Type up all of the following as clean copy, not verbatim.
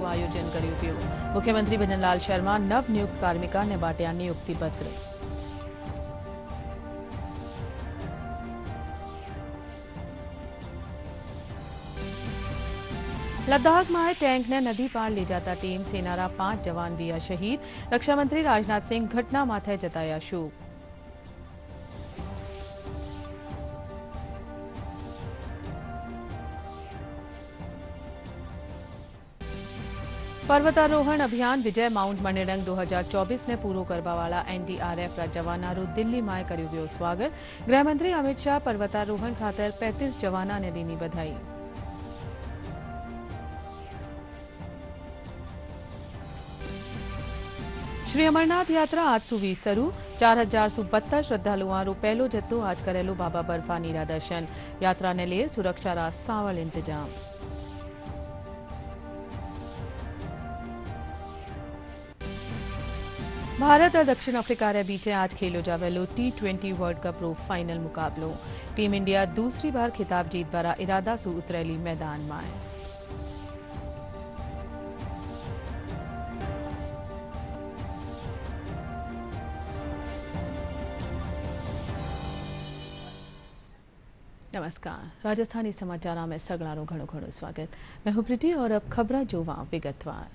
रो आयोजन कर्यो गयो। मुख्यमंत्री भजनलाल शर्मा नव नियुक्त कार्मिका ने बांट्या नियुक्ति पत्र। लद्दाख में टैंक ने नदी पार ले जाता टीम सेनारा 5 जवान दिया शहीद। रक्षा मंत्री राजनाथ सिंह घटना माथे जताया शोक। पर्वतारोहण अभियान विजय माउंट मणिरंग 2024 ने पूरो करवावाळा एनडीआरएफ जवानारू दिल्ली में कर्यो गयो स्वागत। गृहमंत्री अमित शाह पर्वतारोहण खातर 35 जवाना ने दीनी बधाई। श्री अमरनाथ यात्रा आज सुवी शुरू। 4072 श्रद्धालुओं रो पहलो जत्थो आज करेलो बाबा बर्फानी रा दर्शन। यात्रा ने लिए सुरक्षा रा सावल इंतजाम। भारत और दक्षिण अफ्रीका रे बीचे आज खेलो जावेलो T20 वर्ल्ड कप रो फाइनल मुकाबलो। टीम इंडिया दूसरी बार खिताब जीत बारा इरादा सु उतरेली मैदान में। नमस्कार, राजस्थानी समाचार में सगळारो घणो घणो स्वागत। मैं हूं प्रीति और अब खबरां जोवा विगतवार।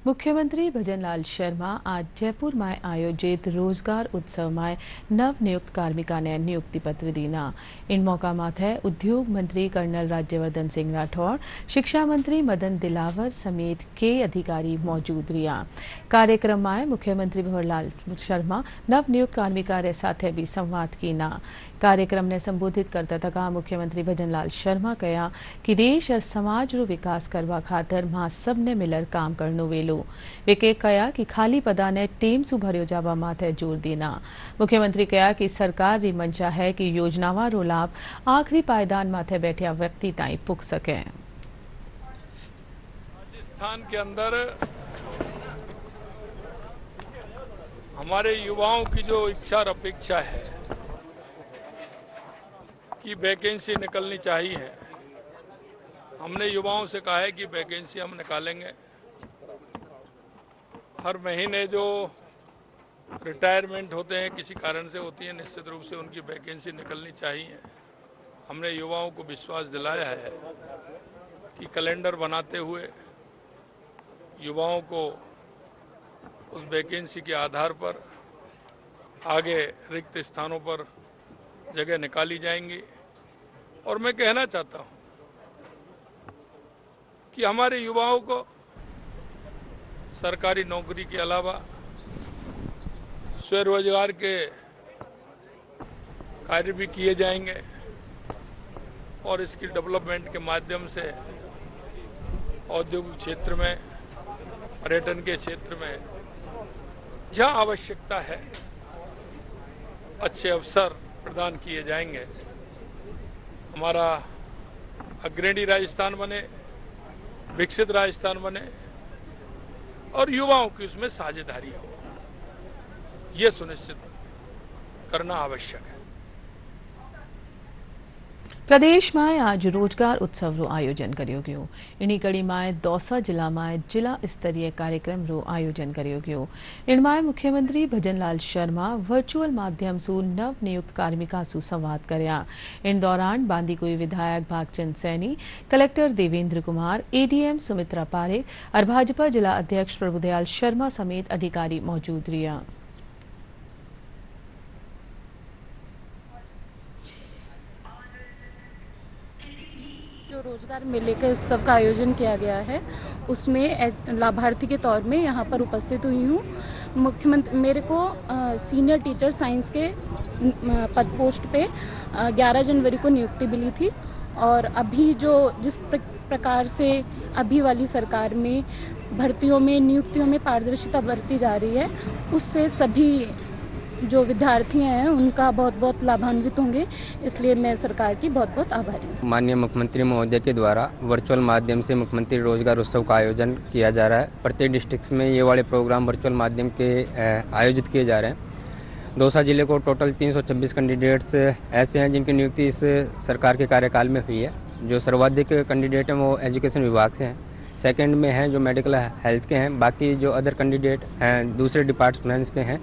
मुख्यमंत्री भजनलाल शर्मा आज जयपुर में आयोजित रोजगार उत्सव में नव नियुक्त कार्मिका ने नियुक्ति पत्र दीना। इन मौका माथे उद्योग मंत्री कर्नल राज्यवर्धन सिंह राठौड़, शिक्षा मंत्री मदन दिलावर समेत कई अधिकारी मौजूद रहा। कार्यक्रम में मुख्यमंत्री भजनलाल शर्मा नव नियुक्त कार्मिका रे साथे भी संवाद कीना। कार्यक्रम ने संबोधित करता था मुख्यमंत्री भजनलाल शर्मा कहा कि देश और समाज रो विकास करवा खातर मां सबने मिलर काम करनो वेलो। वे कहा कि खाली पदा ने टीम सु भर्यो जावा माथे जोर देना। मुख्यमंत्री कहा कि सरकार री मंशा है कि योजनावां रो लाभ आखिरी पायदान माथे बैठा व्यक्ति ताई पुग सके। राजस्थान के अंदर हमारे युवाओं की जो इच्छा और अपेक्षा है कि वैकेंसी निकलनी चाहिए। हमने युवाओं से कहा है कि वैकेंसी हम निकालेंगे। हर महीने जो रिटायरमेंट होते हैं किसी कारण से होती है, निश्चित रूप से उनकी वैकेंसी निकलनी चाहिए। हमने युवाओं को विश्वास दिलाया है कि कैलेंडर बनाते हुए युवाओं को उस वैकेंसी के आधार पर आगे रिक्त स्थानों पर जगह निकाली जाएंगी। और मैं कहना चाहता हूं कि हमारे युवाओं को सरकारी नौकरी के अलावा स्वरोजगार के कार्य भी किए जाएंगे और स्किल डेवलपमेंट के माध्यम से औद्योगिक क्षेत्र में, पर्यटन के क्षेत्र में जहां आवश्यकता है अच्छे अवसर प्रदान किए जाएंगे। हमारा अग्रणी राजस्थान बने, विकसित राजस्थान बने और युवाओं की उसमें साझेदारी हो, ये सुनिश्चित करना आवश्यक है। प्रदेश में आज रोजगार उत्सव रो आयोजन कर्यो गयो। इन्हीं कड़ी में दौसा जिला में जिला स्तरीय कार्यक्रम रो आयोजन कर्यो गयो। इनमें मुख्यमंत्री भजनलाल शर्मा वर्चुअल माध्यम सु नव नियुक्त कार्मिका सु संवाद कर्या। इन दौरान बांदीकुई विधायक भागचंद सैनी, कलेक्टर देवेंद्र कुमार, एडीएम सुमित्रा पारेख और भाजपा जिला अध्यक्ष प्रभुदयाल शर्मा समेत अधिकारी मौजूद रहा। जो रोजगार मेले के उत्सव का आयोजन किया गया है उसमें लाभार्थी के तौर में यहाँ पर उपस्थित हुई हूँ। मुख्यमंत्री मेरे को सीनियर टीचर साइंस के पद पोस्ट पे 11 जनवरी को नियुक्ति मिली थी और अभी जो जिस प्रकार से अभी वाली सरकार में भर्तियों में नियुक्तियों में पारदर्शिता बरती जा रही है उससे सभी जो विद्यार्थी हैं उनका बहुत बहुत लाभान्वित होंगे, इसलिए मैं सरकार की बहुत बहुत आभारी हूँ। माननीय मुख्यमंत्री महोदय के द्वारा वर्चुअल माध्यम से मुख्यमंत्री रोजगार उत्सव का आयोजन किया जा रहा है। प्रत्येक डिस्ट्रिक्ट में ये वाले प्रोग्राम वर्चुअल माध्यम के आयोजित किए जा रहे हैं। दौसा जिले को टोटल 326 कैंडिडेट्स ऐसे हैं जिनकी नियुक्ति इस सरकार के कार्यकाल में हुई है। जो सर्वाधिक कैंडिडेट हैं वो एजुकेशन विभाग से हैं। सेकंड में हैं जो मेडिकल हेल्थ के हैं, बाकी जो अदर कैंडिडेट हैं दूसरे डिपार्टमेंट्स के हैं।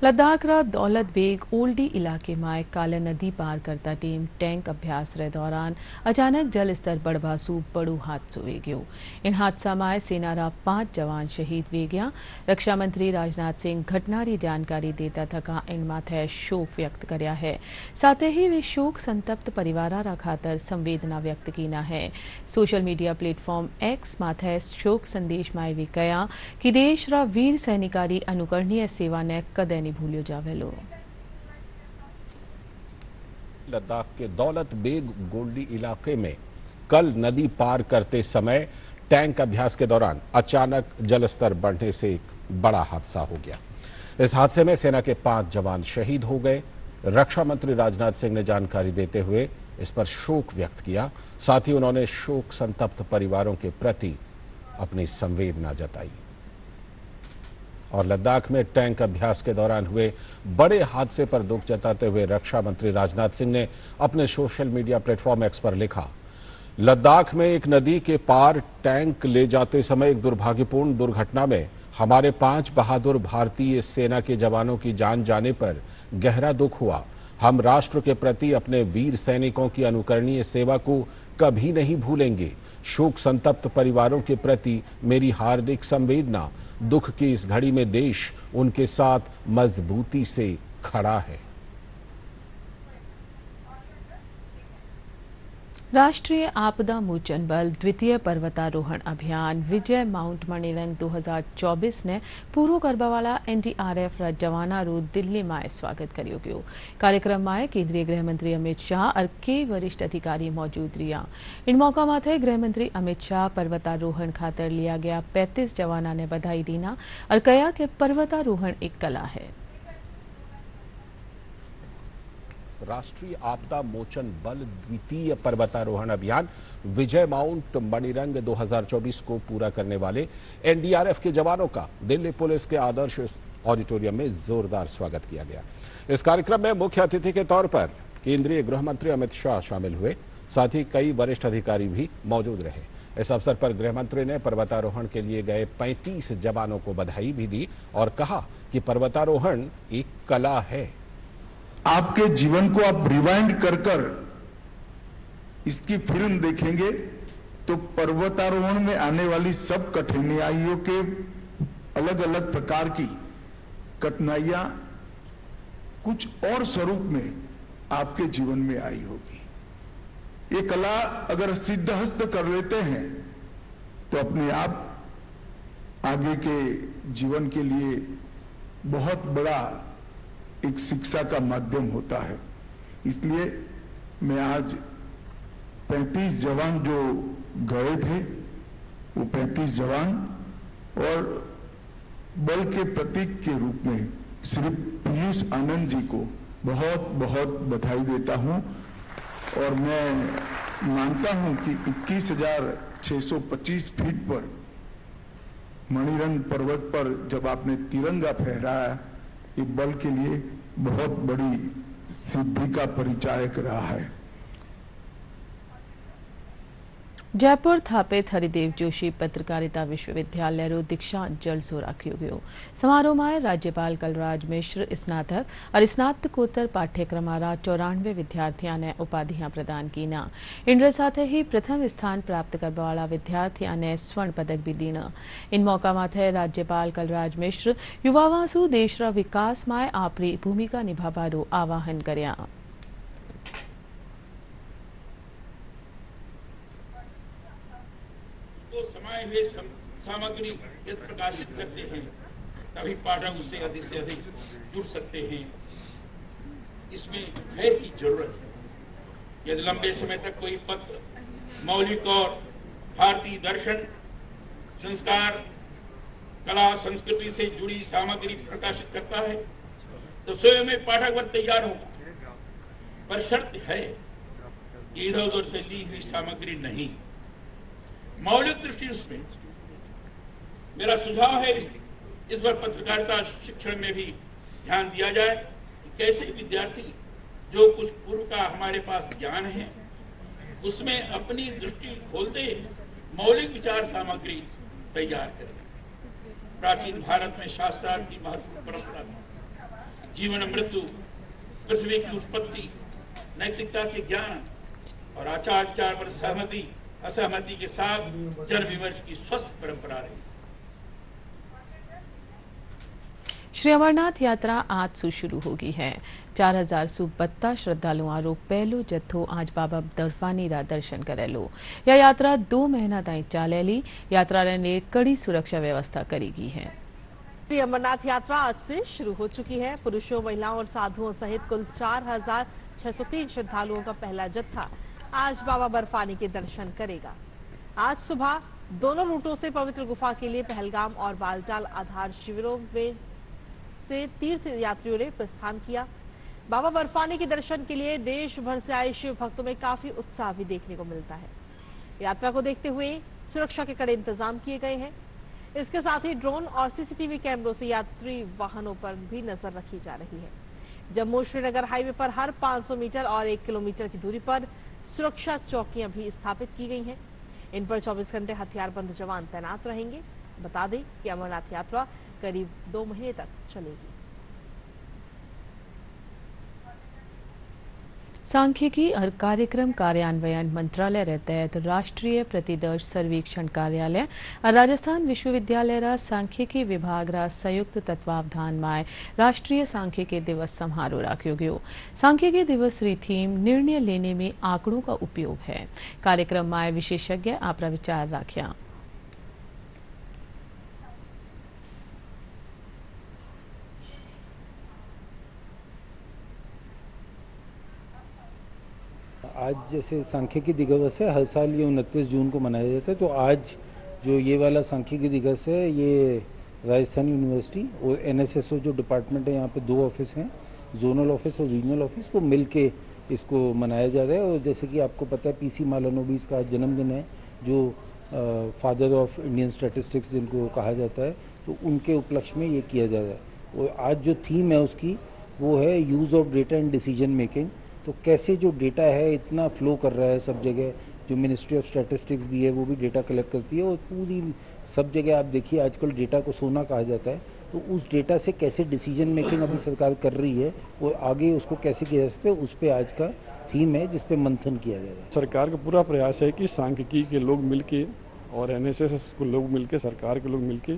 लद्दाखरा दौलत बेग ओल्डी इलाके में काला नदी पार करता टीम टैंक अभ्यास रे दौरान अचानक जल स्तर बढ़वासू बड़ू हादसो वे गयो। इन हादसा में सेनारा 5 जवान शहीद वे गया। रक्षा मंत्री राजनाथ सिंह घटना री जानकारी देता थका इन माथे शोक व्यक्त करया है। साथ ही वे शोक संतप्त परिवारा खातर संवेदना व्यक्त कीना है। सोशल मीडिया प्लेटफॉर्म एक्स माथे शोक संदेश में वे कया कि देश रा वीर सैनिकारी अनुकरणीय सेवा ने कदे भूलियो जावेलो। लद्दाख के दौलत बेग गोल्डी इलाके में कल नदी पार करते समय टैंक अभ्यास के दौरान अचानक जलस्तर बढ़ने से एक बड़ा हादसा हो गया। इस हादसे में सेना के 5 जवान शहीद हो गए। रक्षा मंत्री राजनाथ सिंह ने जानकारी देते हुए इस पर शोक व्यक्त किया। साथ ही उन्होंने शोक संतप्त परिवारों के प्रति अपनी संवेदना जताई। और लद्दाख में टैंक अभ्यास के दौरान हुए बड़े हादसे पर दुख जताते हुए रक्षा मंत्री राजनाथ सिंह ने अपने सोशल मीडिया प्लेटफॉर्म एक्स पर लिखा, लद्दाख में एक नदी के पार टैंक ले जाते समय एक दुर्भाग्यपूर्ण दुर्घटना में हमारे 5 बहादुर भारतीय सेना के जवानों की जान जाने पर गहरा दुख हुआ। हम राष्ट्र के प्रति अपने वीर सैनिकों की अनुकरणीय सेवा को कभी नहीं भूलेंगे। शोक संतप्त परिवारों के प्रति मेरी हार्दिक संवेदना। दुख की इस घड़ी में देश उनके साथ मजबूती से खड़ा है। राष्ट्रीय आपदा मोचन बल द्वितीय पर्वतारोहण अभियान विजय माउंट मणिरंग 2024 ने पूरो करवा वाला NDRF रा जवाना रू दिल्ली में स्वागत करियो गयो। कार्यक्रम में केंद्रीय गृह मंत्री अमित शाह और कई वरिष्ठ अधिकारी मौजूद रिया। इन मौका माथे गृह मंत्री अमित शाह पर्वतारोहण खातर लिया गया 35 जवाना ने बधाई दीना और कहा कि पर्वतारोहण एक कला है। राष्ट्रीय आपदा मोचन बल द्वितीय पर्वतारोहण अभियान विजय माउंट मणिरंग 2024 को पूरा करने वाले NDRF के जवानों का दिल्ली पुलिस के आदर्श ऑडिटोरियम में जोरदार स्वागत किया गया। इस कार्यक्रम में मुख्य अतिथि के तौर पर केंद्रीय गृह मंत्री अमित शाह शामिल हुए। साथ ही कई वरिष्ठ अधिकारी भी मौजूद रहे। इस अवसर पर गृह मंत्री ने पर्वतारोहण के लिए गए 35 जवानों को बधाई भी दी और कहा कि पर्वतारोहण एक कला है। आपके जीवन को आप रिवाइंड कर कर इसकी फिल्म देखेंगे तो पर्वतारोहण में आने वाली सब कठिनाइयों के अलग अलग प्रकार की कठिनाइयां कुछ और स्वरूप में आपके जीवन में आई होगी। ये कला अगर सिद्धहस्त कर लेते हैं तो अपने आप आगे के जीवन के लिए बहुत बड़ा एक शिक्षा का माध्यम होता है। इसलिए मैं आज 35 जवान जो गए थे वो 35 जवान और बल के प्रतीक के रूप में श्री पीयूष आनंद जी को बहुत बहुत बधाई देता हूं। और मैं मानता हूं कि 21,625 फीट पर मणिरंग पर्वत पर जब आपने तिरंगा फहराया, ये बल के लिए बहुत बड़ी सिद्धि का परिचायक रहा है। जयपुर स्थापित हरिदेव जोशी पत्रकारिता विश्वविद्यालय रो दीक्षांत जलसो राख्यो गयो। समारोह में राज्यपाल कलराज मिश्र स्नातक और स्नातकोत्तर पाठ्यक्रम 94 विद्यार्थियों ने उपाधियां प्रदान कीना। इनके साथ ही प्रथम स्थान प्राप्त करने वाला विद्यार्थियों ने स्वर्ण पदक भी दीना। इन मौका माथे राज्यपाल कलराज मिश्र युवावासु देश रा विकास में आपरी भूमिका निभावारो आह्वान कर्या। समाये हुए सामग्री यदि प्रकाशित करते हैं तभी पाठक उससे अधिक जुड़ सकते हैं। इसमें धैर्य की जरूरत है। यदि लंबे समय तक कोई पत्र मौलिक और भारतीय दर्शन, संस्कार, कला, संस्कृति से जुड़ी सामग्री प्रकाशित करता है तो स्वयं में पाठक वर्ग तैयार होगा। पर शर्त है कि इधर उधर से ली हुई सामग्री नहीं। मौलिक दृष्टि उसमें मेरा सुझाव है इस बार पत्रकारिता शिक्षण में भी ध्यान दिया जाए कि कैसे विद्यार्थी जो कुछ पूर्व का हमारे पास ज्ञान है उसमें अपनी दृष्टि खोलते मौलिक विचार सामग्री तैयार करें। प्राचीन भारत में शास्त्रार्थ की महत्वपूर्ण परंपरा थी। जीवन मृत्यु, पृथ्वी की उत्पत्ति, नैतिकता के ज्ञान और आचार विचार पर सहमति असहमति के साथ जन विमर्श की स्वस्थ परंपरा रही। श्री अमरनाथ यात्रा आज से शुरू होगी है। 4000 सु 32 श्रद्धालुओं रो पहलो जत्थो आज बाबा बर्फानी रा दर्शन करेलो। यह यात्रा 2 महीना ताईं चालेली। यात्रा ने कड़ी सुरक्षा व्यवस्था करेगी है। श्री अमरनाथ यात्रा आज से शुरू हो चुकी है। पुरुषों, महिलाओं और साधुओं सहित कुल 4603 श्रद्धालुओं का पहला जत्था आज बाबा बर्फानी के दर्शन करेगा। आज सुबह दोनों रूटों से पवित्र गुफा के लिए पहलगाम और बालटाल आधार शिविरों में से तीर्थ यात्रियों ने प्रस्थान किया। बाबा बर्फानी के दर्शन के लिए देश भर से आए शिव भक्तों में काफी उत्साह भी देखने को मिलता है। यात्रा को देखते हुए सुरक्षा के कड़े इंतजाम किए गए हैं। इसके साथ ही ड्रोन और सीसीटीवी कैमरों से यात्री वाहनों पर भी नजर रखी जा रही है। जम्मू श्रीनगर हाईवे पर हर 500 मीटर और 1 किलोमीटर की दूरी पर सुरक्षा चौकियां भी स्थापित की गई हैं। इन पर 24 घंटे हथियारबंद जवान तैनात रहेंगे। बता दें कि अमरनाथ यात्रा करीब 2 महीने तक चलेगी। सांख्यिकी और कार्यक्रम कार्यान्वयन मंत्रालय रे तहत राष्ट्रीय प्रतिदर्श सर्वेक्षण कार्यालय और राजस्थान विश्वविद्यालय रा सांख्यिकी विभाग रा संयुक्त तत्वावधान में राष्ट्रीय सांख्यिकी दिवस समारोह रखो गयो। सांख्यिकी दिवस री थीम निर्णय लेने में आंकड़ों का उपयोग है। कार्यक्रम में विशेषज्ञ अपना विचार रखा। आज जैसे सांख्यिकी दिवस है, हर साल ये 29 जून को मनाया जाता है। तो आज जो ये वाला सांख्यिकी दिवस है, ये राजस्थान यूनिवर्सिटी और एनएसएसओ जो डिपार्टमेंट है, यहाँ पे 2 ऑफिस हैं, जोनल ऑफिस और रीजनल ऑफिस, वो मिल के इसको मनाया जा रहा है। और जैसे कि आपको पता है, पीसी मालानोबिस का आज जन्मदिन है, जो फादर ऑफ इंडियन स्टैटिस्टिक्स जिनको कहा जाता है, तो उनके उपलक्ष्य में ये किया जा रहा है। और आज जो थीम है उसकी वो है use of data and decision making. तो कैसे जो डेटा है इतना फ्लो कर रहा है सब जगह, जो मिनिस्ट्री ऑफ स्टैटिस्टिक्स भी है वो भी डेटा कलेक्ट करती है, और पूरी सब जगह आप देखिए आजकल डेटा को सोना कहा जाता है। तो उस डेटा से कैसे डिसीजन मेकिंग अभी सरकार कर रही है और आगे उसको कैसे किया जा सकता है, उस पर आज का थीम है जिस पे मंथन किया जाएगा। सरकार का पूरा प्रयास है कि सांख्यिकी के लोग मिलके और एनएसएस को लोग मिलके, सरकार के लोग मिलके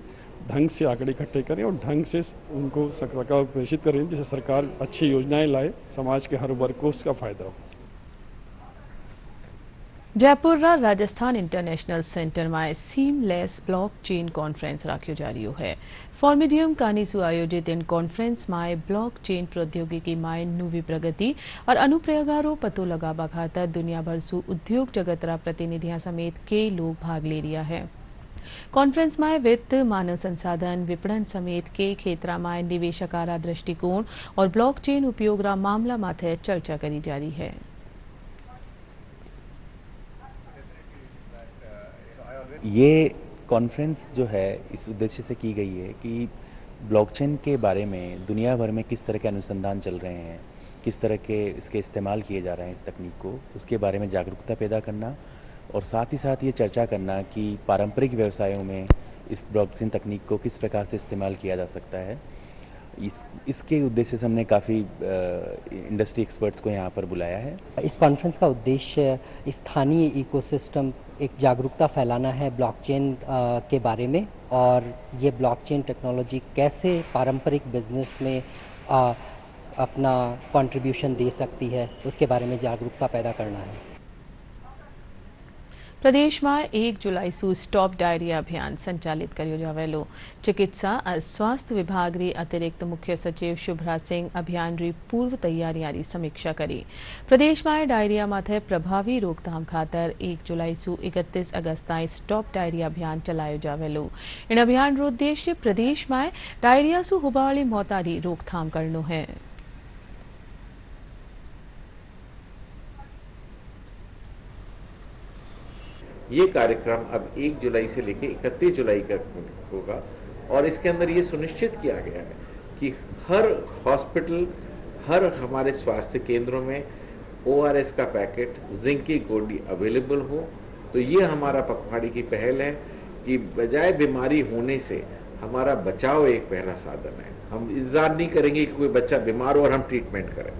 ढंग से आंकड़े इकट्ठे करें और ढंग से उनको सरकार प्रेषित करें, जिससे सरकार अच्छी योजनाएं लाए, समाज के हर वर्ग को उसका फायदा हो। जयपुर राजस्थान इंटरनेशनल सेंटर में सीमलेस ब्लॉकचेन कॉन्फ्रेंस रखो जा रही है। फॉर्मिडियम कानीसु आयोजित इन कॉन्फ्रेंस में ब्लॉकचेन प्रौद्योगिकी में नवी प्रगति और अनुप्रयोगों पतो लगावा खातर दुनिया भर सु उद्योग जगत रा प्रतिनिधियां समेत कई लोग भाग ले रहा है। कॉन्फ्रेंस में वित्त, मानव संसाधन, विपणन समेत कई क्षेत्र में निवेशकारा दृष्टिकोण और ब्लॉकचेन उपयोग रा मामला माथे चर्चा करी जा रही है। ये कॉन्फ्रेंस जो है इस उद्देश्य से की गई है कि ब्लॉकचेन के बारे में दुनिया भर में किस तरह के अनुसंधान चल रहे हैं, किस तरह के इसके इस्तेमाल किए जा रहे हैं इस तकनीक को, उसके बारे में जागरूकता पैदा करना और साथ ही साथ ये चर्चा करना कि पारंपरिक व्यवसायों में इस ब्लॉकचेन तकनीक को किस प्रकार से इस्तेमाल किया जा सकता है। इसके उद्देश्य से हमने काफ़ी इंडस्ट्री एक्सपर्ट्स को यहाँ पर बुलाया है। इस कॉन्फ्रेंस का उद्देश्य स्थानीय इकोसिस्टम एक जागरूकता फैलाना है ब्लॉकचेन के बारे में, और ये ब्लॉकचेन टेक्नोलॉजी कैसे पारंपरिक बिजनेस में अपना कंट्रीब्यूशन दे सकती है उसके बारे में जागरूकता पैदा करना है। प्रदेश में 1 जुलाई से स्टॉप डायरिया अभियान संचालित करियो जावेलो। चिकित्सा और स्वास्थ्य विभाग री अतिरिक्त मुख्य सचिव शुभ्रा सिंह अभियान री पूर्व तैयारियां री समीक्षा करी। प्रदेश में डायरिया माथे प्रभावी रोकथाम खातर 1 जुलाई से 31 अगस्त ताईं स्टॉप डायरिया अभियान चलायो जावेलो। इन अभियान रो उद्देश्य प्रदेश में डायरिया से होबा वाली मौतारी रोकथाम करनो है। ये कार्यक्रम अब 1 जुलाई से लेकर 31 जुलाई तक होगा और इसके अंदर ये सुनिश्चित किया गया है कि हर हॉस्पिटल, हर हमारे स्वास्थ्य केंद्रों में ORS का पैकेट, जिंक की गोली अवेलेबल हो। तो ये हमारा पखवाड़े की पहल है कि बजाय बीमारी होने से हमारा बचाव एक पहला साधन है। हम इंतजार नहीं करेंगे कि कोई बच्चा बीमार हो और हम ट्रीटमेंट करें।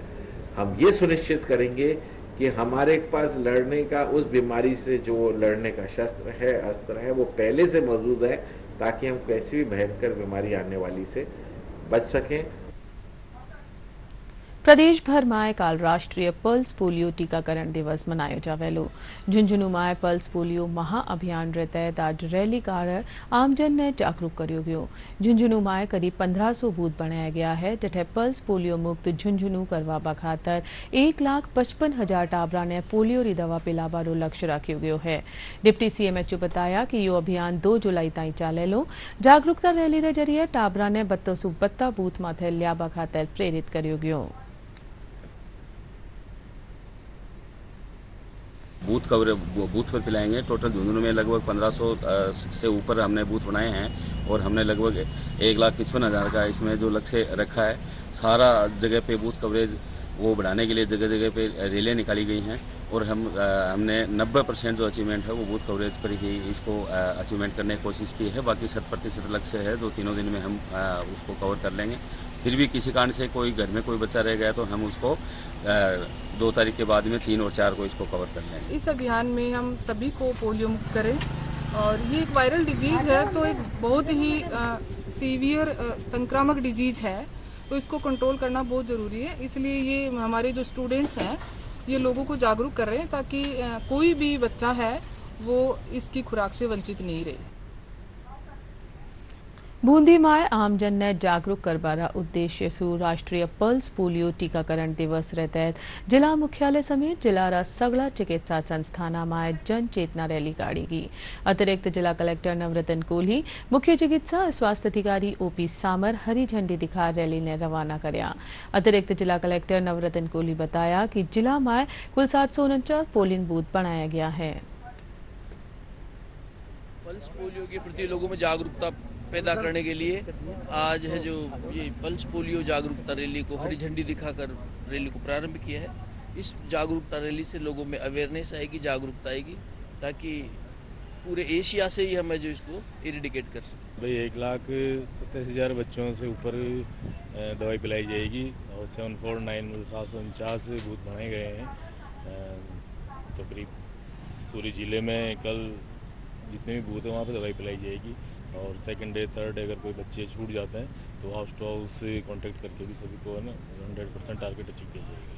हम ये सुनिश्चित करेंगे कि हमारे पास लड़ने का, उस बीमारी से जो लड़ने का शस्त्र है, अस्त्र है, वो पहले से मौजूद है, ताकि हम कैसी भी भयंकर बीमारी आने वाली से बच सकें। प्रदेश भर में काल राष्ट्रीय पल्स पोलियो टीकाकरण दिवस मनायो जावेलो। झुंझुनू में पल्स पोलियो महाअभियान रे तहत आज रैली कर आमजन ने जागरूक कर्यो गयो। झुंझुनू में करीब 1500 बूथ बनाया गया है, जठे पल्स पोलियो मुक्त झुंझुनू करवा बखातर 1,55,000 टाबरा ने पोलियो री दवा पिलावारो लक्ष्य राख्यो गयो है। डिप्टी CMHO बताया कि यो अभियान 2 जुलाई ताई चालेलो। जागरूकता रैली रे जरिए टाबरा ने 252 बूथ माथे ल्याबा खातर प्रेरित कर्यो गयो। बूथ पर पिलाएंगे। टोटल झुंझुनू में लगभग 1500 से ऊपर हमने बूथ बनाए हैं और हमने लगभग 1,55,000 का इसमें जो लक्ष्य रखा है। सारा जगह पे बूथ कवरेज वो बढ़ाने के लिए जगह जगह पे रैलियाँ निकाली गई हैं और हमने 90% जो अचीवमेंट है वो बूथ कवरेज पर ही इसको अचीवमेंट करने की कोशिश की है। बाकी 100% लक्ष्य है जो 3 दिन में हम उसको कवर कर लेंगे। फिर भी किसी कारण से कोई घर में कोई बच्चा रह गया तो हम उसको 2 तारीख के बाद में 3 और 4 को इसको कवर कर लेंगे। इस अभियान में हम सभी को पोलियो मुक्त करें और ये एक वायरल डिजीज है, तो एक बहुत ही सीवियर संक्रामक डिजीज है, तो इसको कंट्रोल करना बहुत ज़रूरी है। इसलिए ये हमारे जो स्टूडेंट्स हैं ये लोगों को जागरूक कर रहे हैं ताकि कोई भी बच्चा है वो इसकी खुराक से वंचित नहीं रहे। बूंदी में आमजन ने जागरूक करवारा उद्देश्य सु राष्ट्रीय पल्स पोलियो टीकाकरण दिवस रे तहत जिला मुख्यालय समेत जिला सगला चिकित्सा संस्थान में जन चेतना रैली काढ़ी गई। अतिरिक्त जिला कलेक्टर नवरतन कोहली, मुख्य चिकित्सा स्वास्थ्य अधिकारी OP सामर हरी झंडी दिखा रैली ने रवाना करया। अतिरिक्त जिला कलेक्टर नवरतन कोहली बताया कि जिला में कुल 749 पोलिंग बूथ बनाया गया है। पल्स पोलियो के प्रति लोगों में जागरूकता पैदा करने के लिए आज है जो ये पल्स पोलियो जागरूकता रैली को हरी झंडी दिखाकर रैली को प्रारंभ किया है। इस जागरूकता रैली से लोगों में अवेयरनेस आएगी, जागरूकता आएगी, ताकि पूरे एशिया से ही हमें जो इसको इरेडिकेट कर सकें। भाई 1,87,000 बच्चों से ऊपर दवाई पिलाई जाएगी और 749 बूथ बनाए गए हैं। तो करीब पूरे ज़िले में कल जितने भी बूथ हैं वहाँ पर दवाई पिलाई जाएगी और सेकंड डे थर्ड डे अगर कोई बच्चे छूट जाते हैं तो हाउस टू हाउस से कॉन्टेक्ट करके भी सभी को है ना 100% टारगेट अचीव किया जाएगा।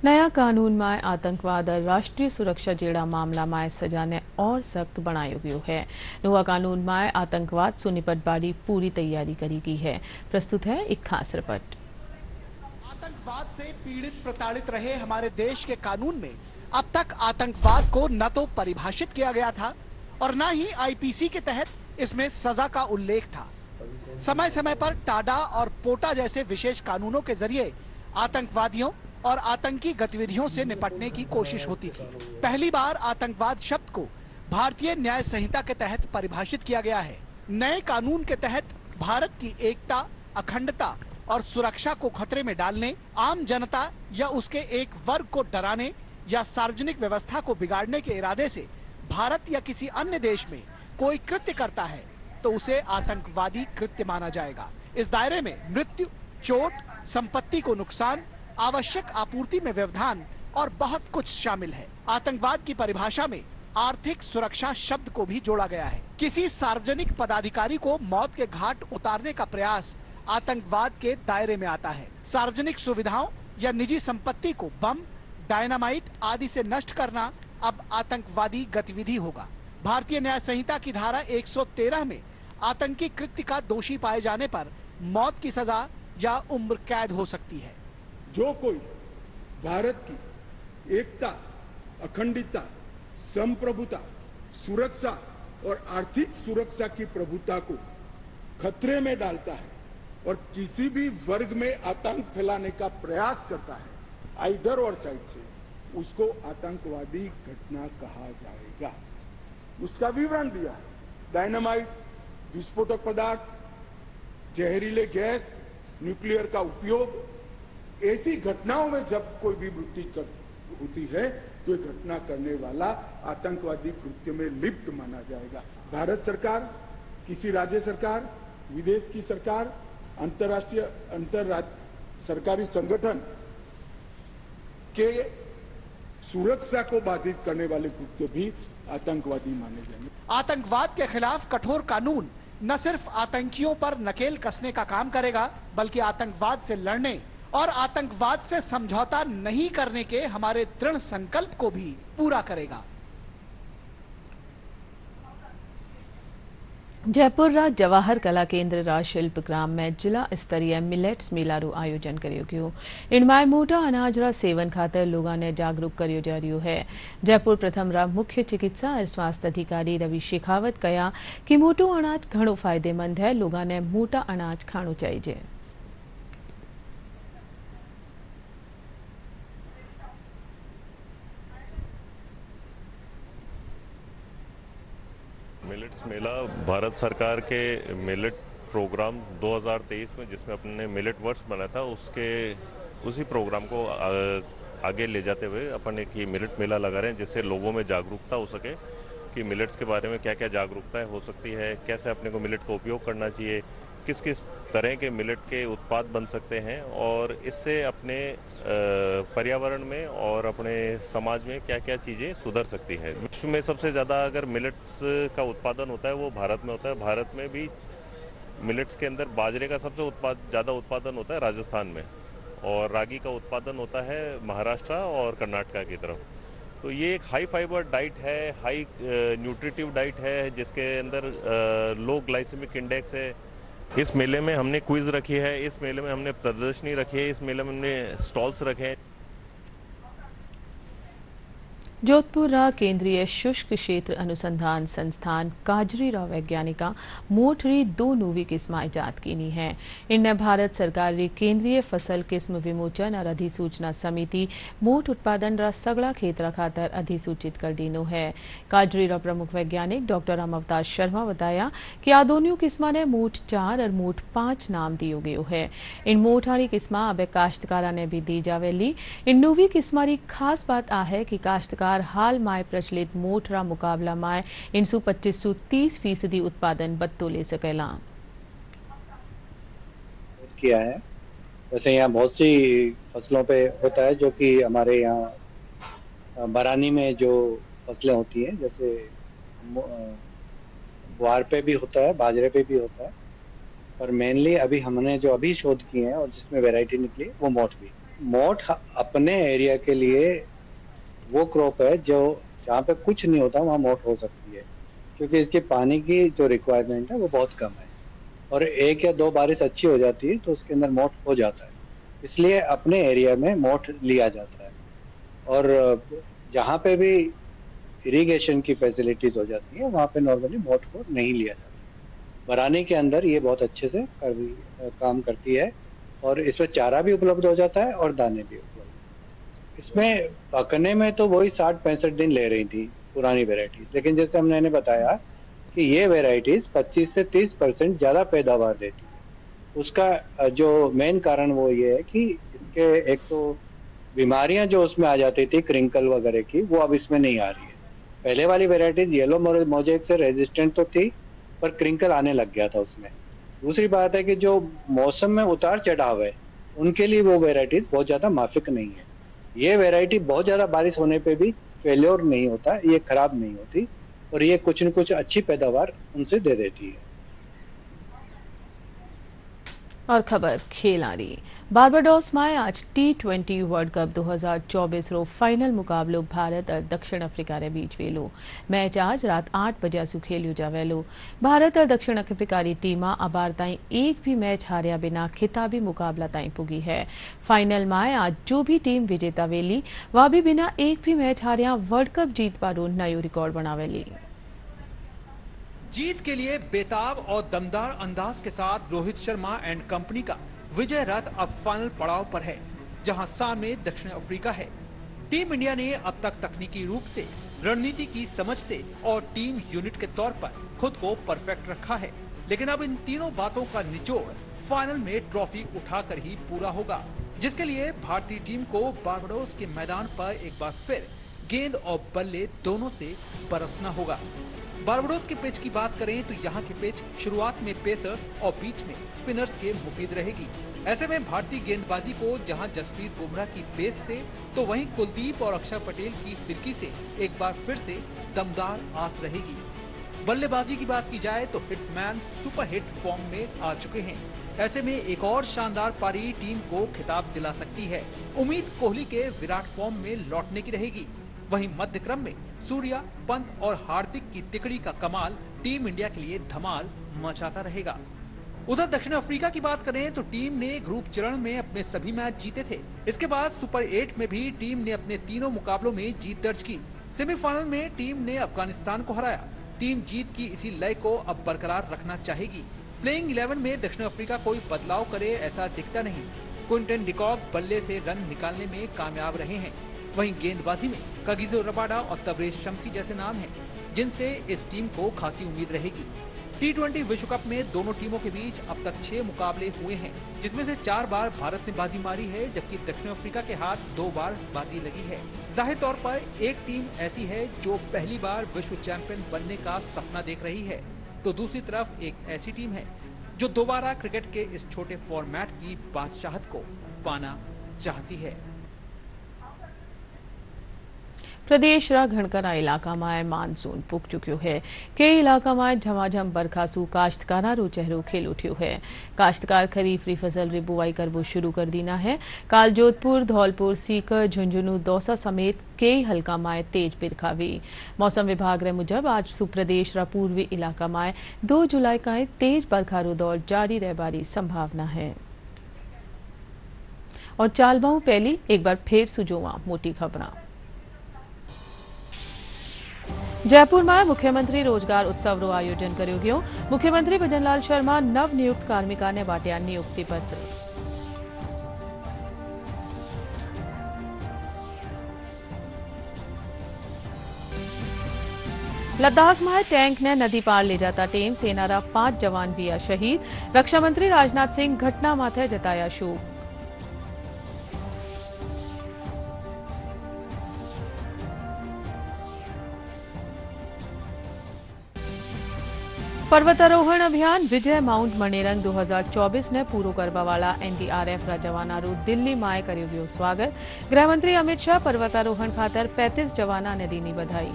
नया कानून में आतंकवाद और राष्ट्रीय सुरक्षा जेड़ा मामला में सजा ने और सख्त बनायो गयो है। नवा कानून में आतंकवाद से निपट बारी पूरी तैयारी करी गई है। प्रस्तुत है एक खास रिपोर्ट। आतंकवाद से पीड़ित प्रताड़ित रहे हमारे देश के कानून में अब तक आतंकवाद को न तो परिभाषित किया गया था और न ही IPC के तहत इसमें सजा का उल्लेख था। समय समय पर टाडा और पोटा जैसे विशेष कानूनों के जरिए आतंकवादियों और आतंकी गतिविधियों से निपटने की कोशिश होती थी। पहली बार आतंकवाद शब्द को भारतीय न्याय संहिता के तहत परिभाषित किया गया है। नए कानून के तहत भारत की एकता, अखंडता और सुरक्षा को खतरे में डालने, आम जनता या उसके एक वर्ग को डराने या सार्वजनिक व्यवस्था को बिगाड़ने के इरादे से भारत या किसी अन्य देश में कोई कृत्य करता है तो उसे आतंकवादी कृत्य माना जाएगा। इस दायरे में मृत्यु, चोट, संपत्ति को नुकसान, आवश्यक आपूर्ति में व्यवधान और बहुत कुछ शामिल है। आतंकवाद की परिभाषा में आर्थिक सुरक्षा शब्द को भी जोड़ा गया है। किसी सार्वजनिक पदाधिकारी को मौत के घाट उतारने का प्रयास आतंकवाद के दायरे में आता है। सार्वजनिक सुविधाओं या निजी संपत्ति को बम, डायनामाइट आदि से नष्ट करना अब आतंकवादी गतिविधि होगा। भारतीय न्याय संहिता की धारा 113 में आतंकी कृत्य का दोषी पाए जाने पर मौत की सजा या उम्र कैद हो सकती है। जो कोई भारत की एकता, अखंडता, संप्रभुता, सुरक्षा और आर्थिक सुरक्षा की प्रभुता को खतरे में डालता है और किसी भी वर्ग में आतंक फैलाने का प्रयास करता है आइदर और साइड से, उसको आतंकवादी घटना कहा जाएगा। उसका विवरण दिया है। डायनामाइट, विस्फोटक पदार्थ, जहरीले गैस, न्यूक्लियर का उपयोग, ऐसी घटनाओं में जब कोई भी मृत्यु होती है तो ये घटना करने वाला आतंकवादी कृत्य में लिप्त माना जाएगा। भारत सरकार, किसी राज्य सरकार, विदेश की सरकार, अंतर्राष्ट्रीय सरकारी संगठन के सुरक्षा को बाधित करने वाले कृत्य भी आतंकवादी माने जाएंगे। आतंकवाद के खिलाफ कठोर कानून न सिर्फ आतंकियों पर नकेल कसने का काम करेगा, बल्कि आतंकवाद से लड़ने और आतंकवाद से समझौता नहीं करने के हमारे दृढ़ संकल्प को भी पूरा करेगा। जयपुर रा जवाहर कला केंद्र रा शिल्पग्राम में जिला स्तरीय मिलेट्स मेला रू आयोजन करियो गयो। इनमाय मोटा अनाज रा सेवन खातर लोगों ने जागरूक करियो जा रही है। जयपुर प्रथम रा मुख्य चिकित्सा और स्वास्थ्य अधिकारी रवि शेखावत कया कि मोटो अनाज घणो फायदेमंद है, लोगों ने मोटा अनाज खाणो चाहिए। मिलेट्स मेला भारत सरकार के मिलेट प्रोग्राम 2023 में, जिसमें अपने मिलेट वर्ष बना था, उसी प्रोग्राम को आगे ले जाते हुए अपन एक ये मिलेट मेला लगा रहे हैं, जिससे लोगों में जागरूकता हो सके कि मिलेट्स के बारे में क्या क्या जागरूकता हो सकती है, कैसे अपने को मिलेट का उपयोग करना चाहिए, किस किस तरह के मिलेट के उत्पाद बन सकते हैं और इससे अपने पर्यावरण में और अपने समाज में क्या क्या चीज़ें सुधर सकती है। विश्व में सबसे ज़्यादा अगर मिलेट्स का उत्पादन होता है वो भारत में होता है। भारत में भी मिलेट्स के अंदर बाजरे का सबसे ज़्यादा उत्पादन होता है राजस्थान में, और रागी का उत्पादन होता है महाराष्ट्र और कर्नाटका की तरफ। तो ये एक हाई फाइबर डाइट है, हाई न्यूट्रिटिव डाइट है, जिसके अंदर लो ग्लाइसेमिक इंडेक्स है। इस मेले में हमने क्विज रखी है, इस मेले में हमने प्रदर्शनी रखी है, इस मेले में हमने स्टॉल्स रखे हैं। जोधपुर रा केंद्रीय शुष्क क्षेत्र अनुसंधान संस्थान काजरी रा वैज्ञानिका मोठ री 2 नवी किस्म इजाद कीनी है। इनमें भारत सरकार री केंद्रीय फसल किस्म विमोचन और अधिसूचना समिति मोठ उत्पादन रा सगड़ा क्षेत्र खातर अधिसूचित कर दीनो है। काजरी रा प्रमुख वैज्ञानिक डॉक्टर अमवतार शर्मा बताया कि आ दोनों किस्मा ने मोठ 4 और मोठ 5 नाम दियो गयो है। इन मोठारी किस्मा अब काश्तकारा ने भी दी जावेली। इन नवी किस्मा री खास बात आ है कि काश्तकार हाल माय प्रचलित मोठ रा मुकाबला माय 2530% उत्पादन बत्तो ले सकेला किया है। वैसे यहाँ बहुत सी फसलों पे होता है, जो कि हमारे यहाँ बरानी में जो फसलें होती हैं, जैसे ग्वार पे भी होता है, बाजरे पे भी होता है, पर मेनली अभी हमने जो अभी शोध किए हैं और जिसमें वैरायटी निकली वो मोठ भी। मोठ अपने एरिया के लिए वो क्रॉप है जो जहाँ पे कुछ नहीं होता वहाँ मोठ हो सकती है, क्योंकि इसकी पानी की जो रिक्वायरमेंट है वो बहुत कम है और 1 या 2 बारिश अच्छी हो जाती है तो उसके अंदर मोठ हो जाता है। इसलिए अपने एरिया में मोठ लिया जाता है और जहाँ पे भी इरिगेशन की फैसिलिटीज हो जाती है वहाँ पे नॉर्मली मोठ को नहीं लिया जाता। बरानी के अंदर ये बहुत अच्छे से काम करती है और इसमें चारा भी उपलब्ध हो जाता है और दाने भी उपलब्ध। इसमें पकने में तो वही 60-65 दिन ले रही थी पुरानी वेराइटीज, लेकिन जैसे हमने इन्हें बताया कि ये वेराइटीज 25 से 30% ज़्यादा पैदावार देती है। उसका जो मेन कारण वो ये है कि इसके एक तो बीमारियां जो उसमें आ जाती थी क्रिंकल वगैरह की, वो अब इसमें नहीं आ रही है। पहले वाली वेराइटीज येलो मोजेक से रेजिस्टेंट तो थी, पर क्रिंकल आने लग गया था उसमें। दूसरी बात है कि जो मौसम में उतार चढ़ाव है उनके लिए वो वेराइटीज बहुत ज़्यादा माफिक नहीं है। ये वैरायटी बहुत ज़्यादा बारिश होने पे भी फेल्योर नहीं होता, ये खराब नहीं होती और ये कुछ न कुछ अच्छी पैदावार उनसे दे देती है। और खबर खेल आ रही। बारबाडोस में आज T20 वर्ल्ड कप 2024 रो फाइनल मुकाबलो भारत और दक्षिण अफ्रीका रे बीच वेलो। मैच आज रात 8 बजे सु खेलियो जावेलो। भारत और दक्षिण अफ्रीका री टीमा अबार ताई एक भी मैच हारिया बिना खिताबी मुकाबला ताई पुगी है। फाइनल में आज जो भी टीम विजेता वेली वह भी बिना एक भी मैच हारिया वर्ल्ड कप जीत पारो नयो रिकॉर्ड बनावेली। जीत के लिए बेताब और दमदार अंदाज के साथ रोहित शर्मा एंड कंपनी का विजय रथ अब फाइनल पड़ाव पर है, जहां सामने दक्षिण अफ्रीका है। टीम इंडिया ने अब तक तकनीकी रूप से, रणनीति की समझ से और टीम यूनिट के तौर पर खुद को परफेक्ट रखा है, लेकिन अब इन तीनों बातों का निचोड़ फाइनल में ट्रॉफी उठाकर ही पूरा होगा। जिसके लिए भारतीय टीम को बारबाडोस के मैदान पर एक बार फिर गेंद और बल्ले दोनों से बरसना होगा। बारबाडोस के पिच की बात करें तो यहाँ की पिच शुरुआत में पेसर्स और बीच में स्पिनर्स के मुफीद रहेगी। ऐसे में भारतीय गेंदबाजी को जहां जसप्रीत बुमराह की पेस से तो वहीं कुलदीप और अक्षर पटेल की फिरकी से एक बार फिर से दमदार आस रहेगी। बल्लेबाजी की बात की जाए तो हिटमैन सुपर हिट फॉर्म में आ चुके हैं। ऐसे में एक और शानदार पारी टीम को खिताब दिला सकती है। उम्मीद कोहली के विराट फॉर्म में लौटने की रहेगी। वहीं मध्य क्रम में सूर्या, पंत और हार्दिक की तिकड़ी का कमाल टीम इंडिया के लिए धमाल मचाता रहेगा। उधर दक्षिण अफ्रीका की बात करें तो टीम ने ग्रुप चरण में अपने सभी मैच जीते थे। इसके बाद सुपर 8 में भी टीम ने अपने तीनों मुकाबलों में जीत दर्ज की। सेमीफाइनल में टीम ने अफगानिस्तान को हराया। टीम जीत की इसी लय को अब बरकरार रखना चाहेगी। प्लेइंग 11 में दक्षिण अफ्रीका कोई बदलाव करे ऐसा दिखता नहीं। क्विंटन डिकॉक बल्ले से रन निकालने में कामयाब रहे हैं। वहीं गेंदबाजी में कागिसो रबाडा और तबरेज शम्सी जैसे नाम हैं, जिनसे इस टीम को खासी उम्मीद रहेगी। T20 विश्व कप में दोनों टीमों के बीच अब तक 6 मुकाबले हुए हैं, जिसमें से 4 बार भारत ने बाजी मारी है, जबकि दक्षिण अफ्रीका के हाथ 2 बार बाजी लगी है। जाहिर तौर पर एक टीम ऐसी है जो पहली बार विश्व चैंपियन बनने का सपना देख रही है, तो दूसरी तरफ एक ऐसी टीम है जो दोबारा क्रिकेट के इस छोटे फॉर्मेट की बादशाहत को पाना चाहती है। प्रदेश घणकरा इलाका में मानसून पुग चुक्यो है। कई इलाका में झमाझम बरखासू काश्तकारों चेहरो खेल उठ्यो है। काश्तकार खरीफ री फसल री बुआई करबो शुरू कर दीना है। काल जोधपुर, धौलपुर, सीकर, झुंझुनू, दौसा समेत कई हल्का में तेज बिरखा हुई। मौसम विभाग रे मुजब आज सुप्रदेश रा पूर्वी इलाका में 2 जुलाई का तेज बरखा रो दौर जारी रहबारी संभावना है। और चालबाऊ पहली एक बार फिर सुजोवा मोटी खबरां। जयपुर में मुख्यमंत्री रोजगार उत्सव रो आयोजन कर्यो गयो। मुख्यमंत्री भजनलाल शर्मा नव नियुक्त कार्मिका ने बांट्या नियुक्ति पत्र। लद्दाख में टैंक ने नदी पार ले जाता टेम सेनारा 5 जवान भी शहीद। रक्षा मंत्री राजनाथ सिंह घटना माथे जताया शोक। पर्वतारोहण अभियान विजय माउंट मणिरंग 2024 ने पूरो करवा वाला NDRF रा जवानारू दिल्ली माए कर्यो गयो स्वागत। गृहमंत्री अमित शाह पर्वतारोहण खातर 35 जवाना ने दीनी बधाई।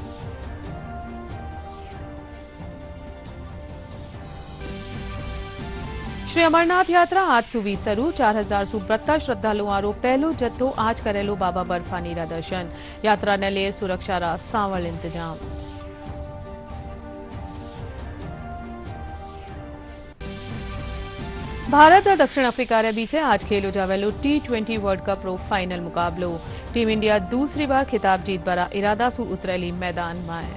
श्री अमरनाथ यात्रा आज सुवी शुरू। 4000 सुब्रता श्रद्धालुओं रो पहलो जत्थो आज करेलो बाबा बर्फानी रा दर्शन। यात्रा ने लेर सुरक्षा रा सांवल इंतजाम। भारत और दक्षिण अफ्रीका रे बीच आज खेलो जावेलो T20 वर्ल्ड कप रो फाइनल मुकाबलो। टीम इंडिया दूसरी बार खिताब जीत बारा इरादा सु उतरेली मैदान में।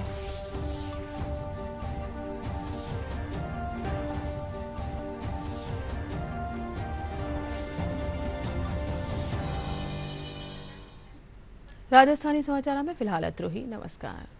राजस्थानी समाचार में फिलहाल अत्रो ही। नमस्कार।